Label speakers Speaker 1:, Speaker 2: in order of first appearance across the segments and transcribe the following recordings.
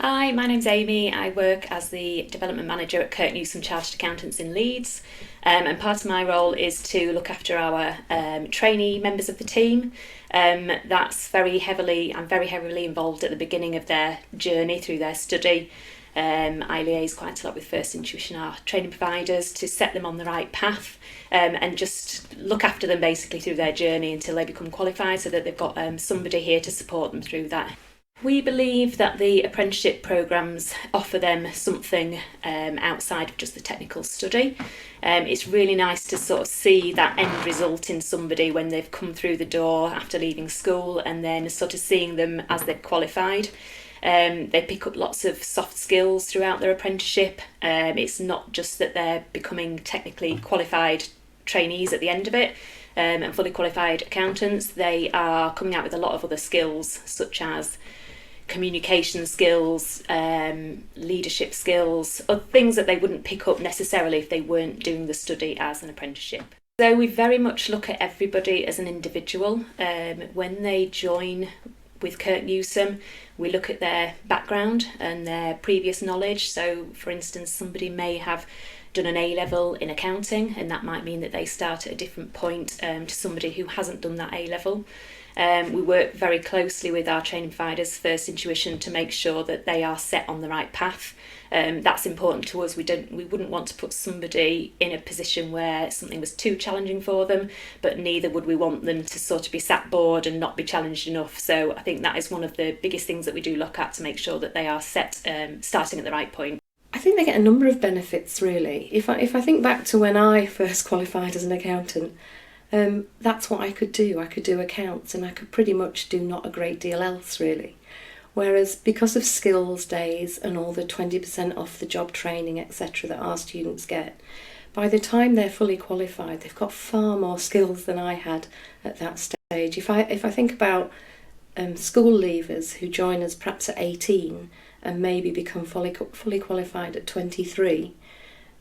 Speaker 1: Hi, my name's Amy. I work as the Development Manager at Kirk Newsholme Chartered Accountants in Leeds. And part of my role is to look after our trainee members of the team. I'm very heavily involved at the beginning of their journey through their study. I liaise quite a lot with First Intuition, our training providers, to set them on the right path and just look after them basically through their journey until they become qualified, so that they've got somebody here to support them through that. We believe that the apprenticeship programmes offer them something outside of just the technical study. It's really nice to sort of see that end result in somebody when they've come through the door after leaving school, and then sort of seeing them as they've qualified. They pick up lots of soft skills throughout their apprenticeship. It's not just that they're becoming technically qualified trainees at the end of it, and fully qualified accountants. They are coming out with a lot of other skills, such as communication skills, leadership skills, or things that they wouldn't pick up necessarily if they weren't doing the study as an apprenticeship. So we very much look at everybody as an individual. When they join with Kirk Newsholme, we look at their background and their previous knowledge. So for instance, somebody may have done an A-level in accounting, and that might mean that they start at a different point to somebody who hasn't done that A-level. We work very closely with our training providers, First Intuition, to make sure that they are set on the right path. That's important to us. We wouldn't want to put somebody in a position where something was too challenging for them, but neither would we want them to sort of be sat bored and not be challenged enough. So I think that is one of the biggest things that we do look at, to make sure that they are set, starting at the right point.
Speaker 2: I think they get a number of benefits, really. If I think back to when I first qualified as an accountant, that's what I could do. I could do accounts, and I could pretty much do not a great deal else, really. Whereas because of skills days and all the 20% off the job training, etc., that our students get, by the time they're fully qualified, they've got far more skills than I had at that stage. If I think about school leavers who join us perhaps at 18 and maybe become fully qualified at 23,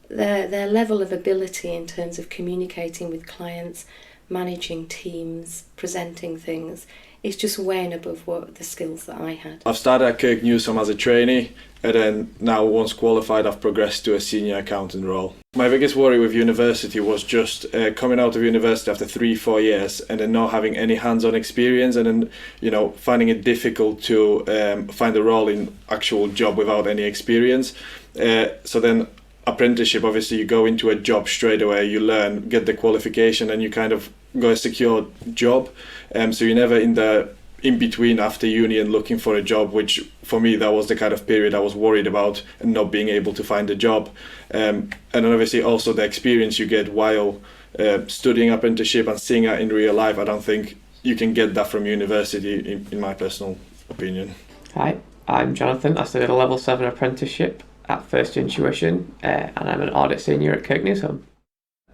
Speaker 2: their level of ability in terms of communicating with clients, managing teams, presenting things, is just way and above what the skills that I had.
Speaker 3: I've started at Kirk Newsholme as a trainee, and then now once qualified I've progressed to a senior accountant role. My biggest worry with university was just coming out of university after 3-4 years and then not having any hands-on experience, and then finding it difficult to find a role in actual job without any experience. So then apprenticeship, obviously you go into a job straight away, you learn, get the qualification, and you kind of go a secure job. So you're never in between after uni and looking for a job, which for me that was the kind of period I was worried about, and not being able to find a job. And then obviously also the experience you get while studying apprenticeship and seeing it in real life, I don't think you can get that from university, in my personal opinion.
Speaker 4: Hi, I'm Jonathan. I studied a level 7 apprenticeship at First Intuition, and I'm an audit senior at Kirk Newsholme.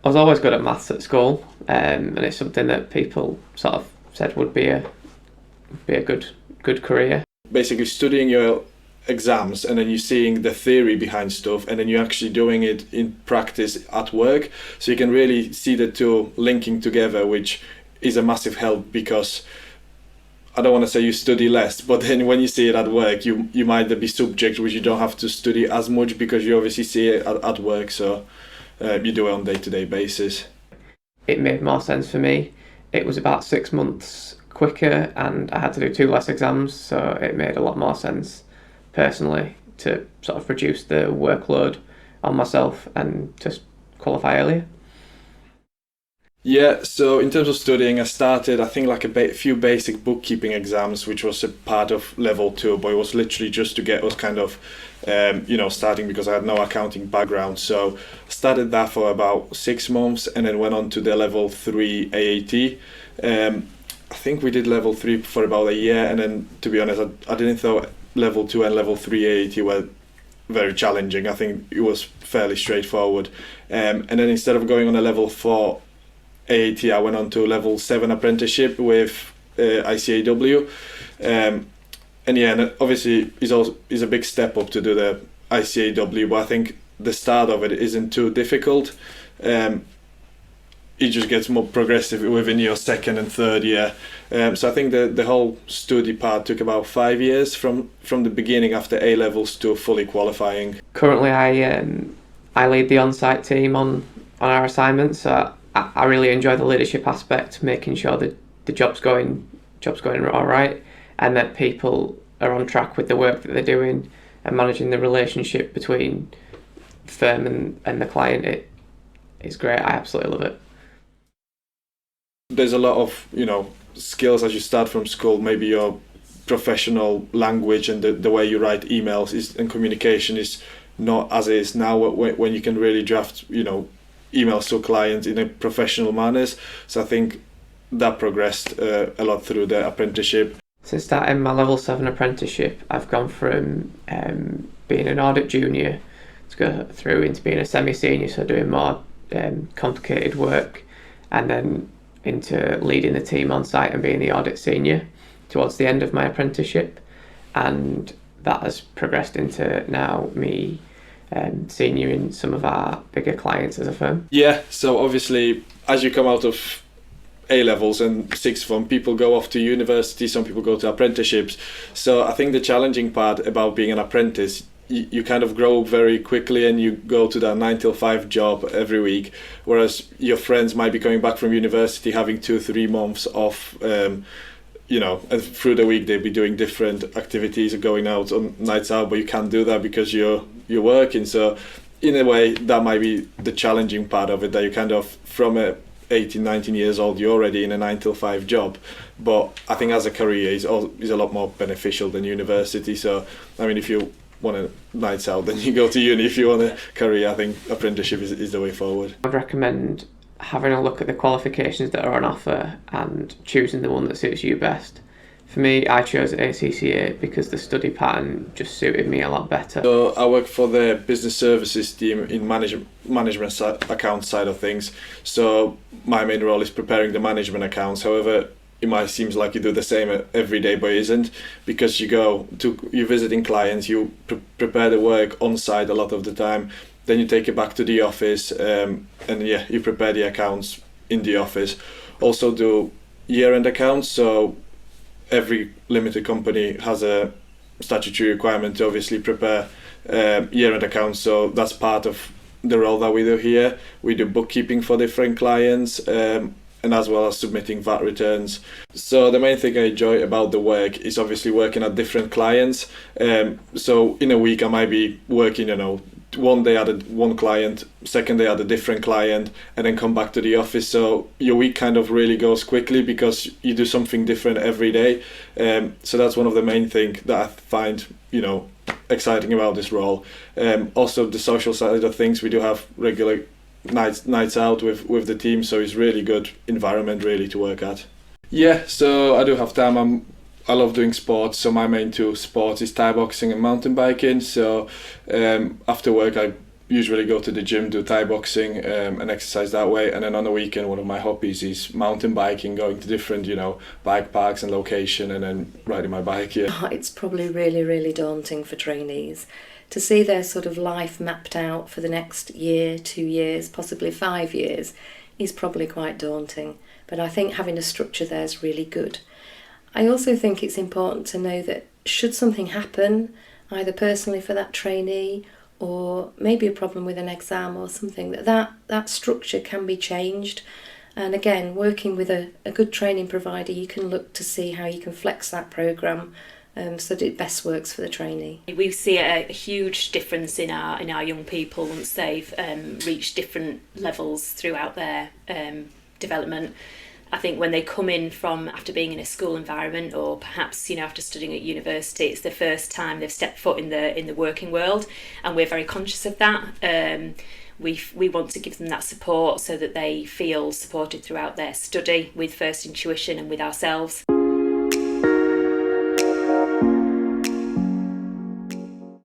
Speaker 4: I was always good at maths at school, and it's something that people sort of said would be a good career.
Speaker 3: Basically studying your exams, and then you're seeing the theory behind stuff, and then you're actually doing it in practice at work, so you can really see the two linking together, which is a massive help, because I don't want to say you study less, but then when you see it at work, you might be subject which you don't have to study as much, because you obviously see it at work, so you do it on a day-to-day basis.
Speaker 4: It made more sense for me. It was about 6 months quicker, and I had to do 2 less exams, so it made a lot more sense personally to sort of reduce the workload on myself and just qualify earlier.
Speaker 3: Yeah, so in terms of studying, I started, I think, like a few basic bookkeeping exams, which was a part of level 2, but it was literally just to get us kind of, starting, because I had no accounting background. So started that for about 6 months, and then went on to the level 3 AAT. I think we did level 3 for about a year, and then, to be honest, I didn't think level 2 and level 3 AAT were very challenging. I think it was fairly straightforward. And then instead of going on a level 4 AAT, I went on to level 7 apprenticeship with ICAW, and obviously is a big step up to do the ICAW, but I think the start of it isn't too difficult. it just gets more progressive within your second and third year. So I think the whole study part took about 5 years from the beginning after A levels to fully qualifying.
Speaker 4: Currently, I lead the on-site team on our assignments. So I really enjoy the leadership aspect, making sure that the job's going all right, and that people are on track with the work that they're doing, and managing the relationship between the firm and the client. It's great. I absolutely love it.
Speaker 3: There's a lot of skills as you start from school. Maybe your professional language and the way you write emails and communication is not as it is now, when you can really draft emails to clients in a professional manners. So I think that progressed a lot through the apprenticeship. Since
Speaker 4: starting my level 7 apprenticeship, I've gone from being an audit junior to go through into being a semi-senior, so doing more complicated work, and then into leading the team on site and being the audit senior towards the end of my apprenticeship. And that has progressed into now me senior in some of our bigger clients as a firm.
Speaker 3: Yeah, so obviously as you come out of A levels and sixth form, people go off to university, some people go to apprenticeships. So I think the challenging part about being an apprentice, you kind of grow very quickly and you go to that 9 till 5 job every week, whereas your friends might be coming back from university having 2-3 months off, and through the week they'd be doing different activities, going out on nights out, but you can't do that because you're working. So in a way that might be the challenging part of it, that you kind of from 18, 19 years old, you're already in a 9 till 5 job. But I think as a career is a lot more beneficial than university. So I mean, if you want a nights out, then you go to uni. If you want a career, I think apprenticeship is the way forward.
Speaker 4: I'd recommend having a look at the qualifications that are on offer and choosing the one that suits you best. For me, I chose ACCA because the study pattern just suited me a lot better.
Speaker 3: So I work for the business services team in management account side of things. So my main role is preparing the management accounts. However, it might seem like you do the same every day, but it isn't, because you're visiting clients, you prepare the work on site a lot of the time, then you take it back to the office, and you prepare the accounts in the office. Also do year-end accounts, so every limited company has a statutory requirement to obviously prepare year-end accounts, so that's part of the role that we do here. We do bookkeeping for different clients, and as well as submitting VAT returns. So the main thing I enjoy about the work is obviously working at different clients. So in a week I might be working, one day at one client, second day at a different client, and then come back to the office. So your week kind of really goes quickly because you do something different every day. So that's one of the main things that I find, exciting about this role. Also the social side of things, we do have regular nights out with the team, so it's really good environment really to work at. Yeah, so I do have time. I love doing sports, so my main two sports is Thai boxing and mountain biking. So after work I usually go to the gym, do Thai boxing and exercise that way, and then on the weekend one of my hobbies is mountain biking, going to different bike parks and location and then riding my bike.
Speaker 2: It's probably really, really daunting for trainees to see their sort of life mapped out for the next year, 2 years, possibly 5 years is probably quite daunting. But I think having a structure there is really good. I also think it's important to know that should something happen, either personally for that trainee or maybe a problem with an exam or something, that structure can be changed. And again, working with a good training provider, you can look to see how you can flex that programme so that it best works for the trainee.
Speaker 1: We see a huge difference in our young people once they've reached different levels throughout their development. I think when they come in from after being in a school environment, or perhaps after studying at university, it's the first time they've stepped foot in the working world, and we're very conscious of that. We want to give them that support so that they feel supported throughout their study with First Intuition and with ourselves.